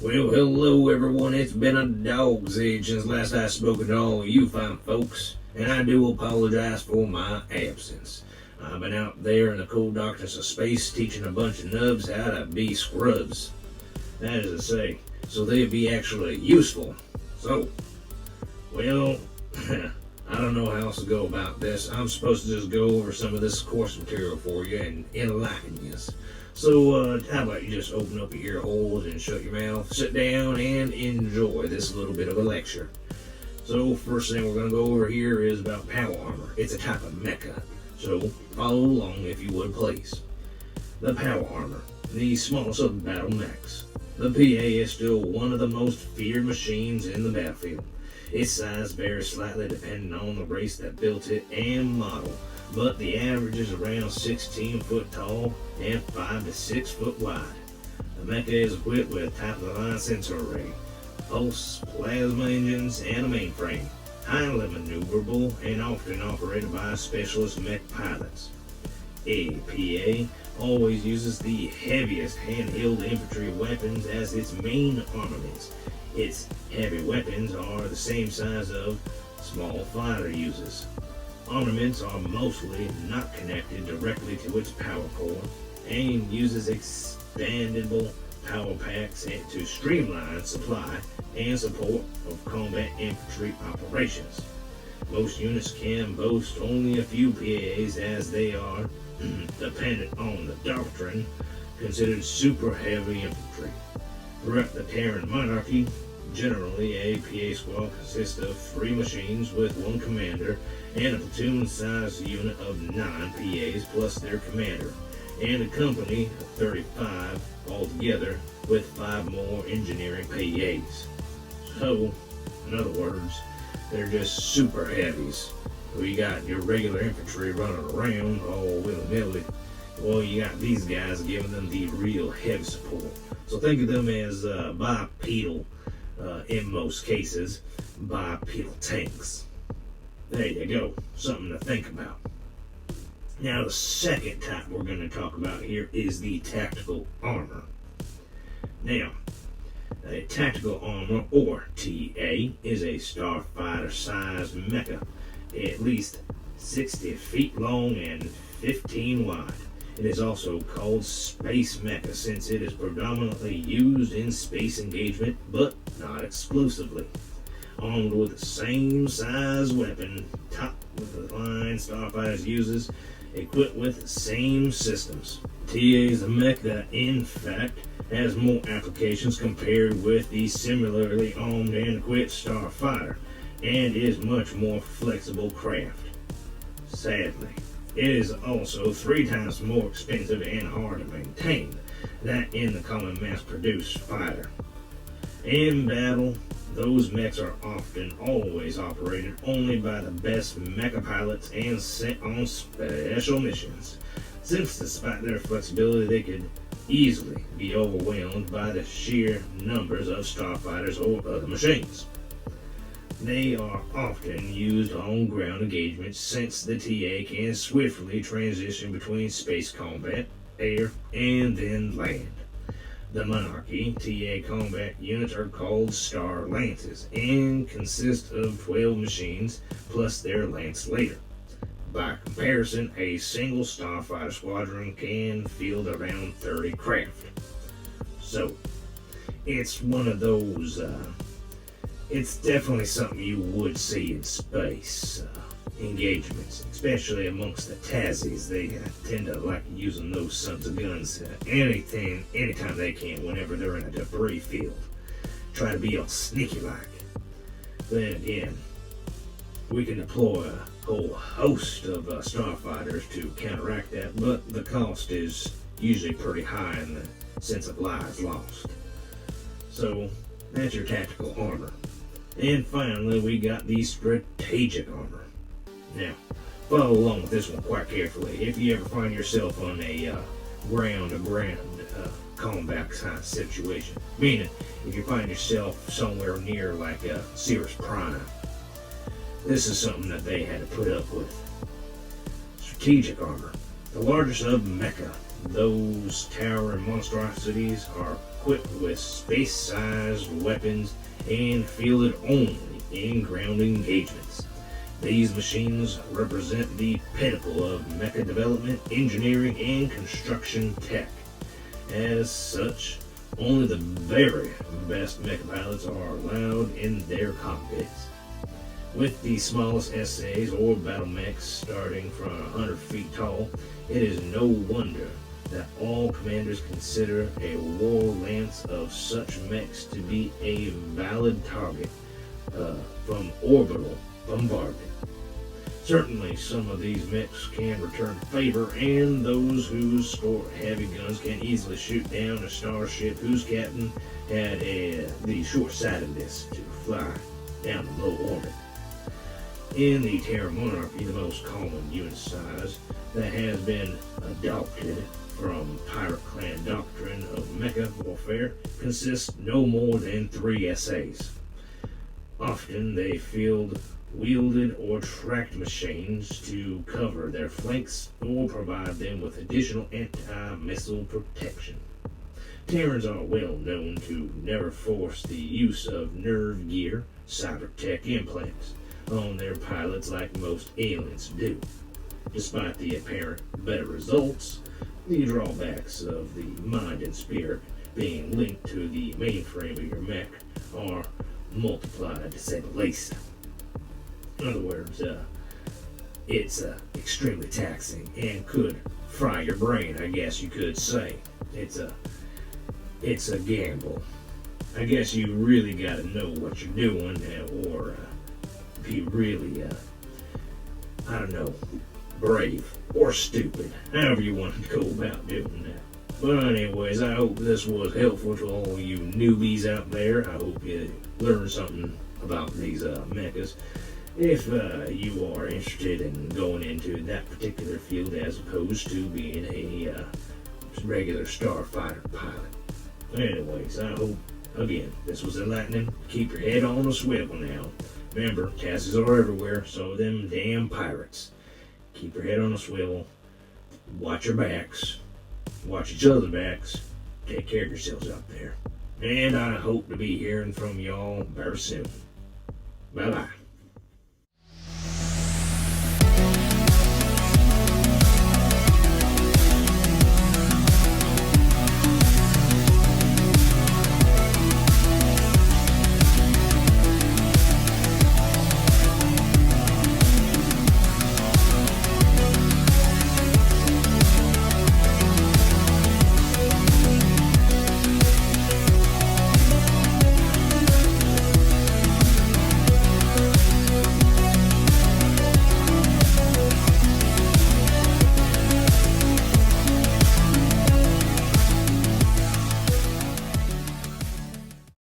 Well, hello everyone. It's been a dog's age since last I spoke to all you fine folks, and I do apologize for my absence. I've been out there in the cool darkness of space teaching a bunch of nubs how to be scrubs. That is to say, so they'd be actually useful. So, well, I don't know how else to go about this. I'm supposed to just go over some of this course material for you and enlighten you. So, how about you just open up your ear holes and shut your mouth, sit down, and enjoy this little bit of a lecture. So, first thing we're going to go over here is about power armor. It's a type of mecha. So, follow along if you would, please. The power armor, the smallest of battle mechs. The PA is still one of the most feared machines in the battlefield. Its size varies slightly depending on the race that built it and model, but the average is around 16 foot tall and 5 to 6 foot wide. The mecha is equipped with top-of-the-line sensor array, pulse, plasma engines, and a mainframe, highly maneuverable and often operated by specialist mech pilots. A PA always uses the heaviest handheld infantry weapons as its main armaments. Its heavy weapons are the same size of small fighter uses. Armaments are mostly not connected directly to its power core and uses expandable power packs to streamline supply and support of combat infantry operations. Most units can boast only a few PAs as they are, dependent on the doctrine, considered super heavy infantry. Throughout the Terran monarchy, generally a PA squad consists of 3 machines with 1 commander and a platoon-sized unit of 9 PAs plus their commander, and a company of 35 altogether with 5 more engineering PAs. So, in other words, they're just super heavies. Well, you got your regular infantry running around all willy-nilly. Well, you got these guys giving them the real heavy support. So think of them as bipedal, in most cases, bipedal tanks. There you go, something to think about. Now the second type we're going to talk about here is the tactical armor. Now, a tactical armor, or TA, is a starfighter-sized mecha, at least 60 feet long and 15 wide. It is also called space mecha since it is predominantly used in space engagement, but not exclusively. Armed with the same size weapon top of the line starfighters uses, equipped with the same systems. TA is a mech that, in fact, has more applications compared with the similarly armed and equipped starfighter, and is much more flexible craft. Sadly, it is also 3 times more expensive and hard to maintain than in the common mass-produced fighter. In battle, those mechs are often always operated only by the best mecha pilots and sent on special missions, since despite their flexibility they could easily be overwhelmed by the sheer numbers of starfighters or other machines. They are often used on ground engagements since the TA can swiftly transition between space combat, air, and then land. The Monarchy TA combat units are called Star Lances and consist of 12 machines plus their Lance Leader. By comparison, a single starfighter squadron can field around 30 craft. So, it's one of those, it's definitely something you would see in space engagements, especially amongst the Tazzies. They tend to like using those sons of guns anytime they can whenever they're in a debris field. Try to be all sneaky like. Then again, we can deploy a whole host of starfighters to counteract that, but the cost is usually pretty high in the sense of lives lost. So, that's your tactical armor. And finally, we got the strategic armor. Now, follow along with this one quite carefully. If you ever find yourself on a ground-to-ground combat kind of situation, meaning if you find yourself somewhere near like Cirrus Prime, this is something that they had to put up with. Strategic armor, the largest of mecha. Those towering monstrosities are equipped with space-sized weapons and fielded only in ground engagements. These machines represent the pinnacle of mecha development, engineering, and construction tech. As such, only the very best mecha pilots are allowed in their cockpits. With the smallest SAs or battle mechs starting from 100 feet tall, it is no wonder that all commanders consider a war lance of such mechs to be a valid target from orbital bombardment. Certainly, some of these mechs can return favor, and those who sport heavy guns can easily shoot down a starship whose captain had the short-sightedness to fly down the low orbit. In the Terra Monarchy, the most common unit size that has been adopted from Pirate Clan doctrine of mecha warfare consists no more than 3 SAs. Often they field wielded or tracked machines to cover their flanks or provide them with additional anti-missile protection. Terrans are well known to never force the use of nerve gear, cyber-tech implants on their pilots like most aliens do. Despite the apparent better results, the drawbacks of the mind and spirit being linked to the mainframe of your mech are multiplied, to say the least. In other words, it's extremely taxing and could fry your brain, I guess you could say. It's a gamble. I guess you really got to know what you're doing, or be really, I don't know, brave or stupid, however you want to go about doing that. But anyways, I hope this was helpful to all you newbies out there. I hope you learned something about these mechas. If you are interested in going into that particular field as opposed to being a regular starfighter pilot. Anyways, I hope, again, this was enlightening. Keep your head on a swivel now. Remember, Tasses are everywhere, so are them damn pirates. Keep your head on a swivel. Watch your backs. Watch each other's backs. Take care of yourselves out there. And I hope to be hearing from y'all very soon. Bye-bye.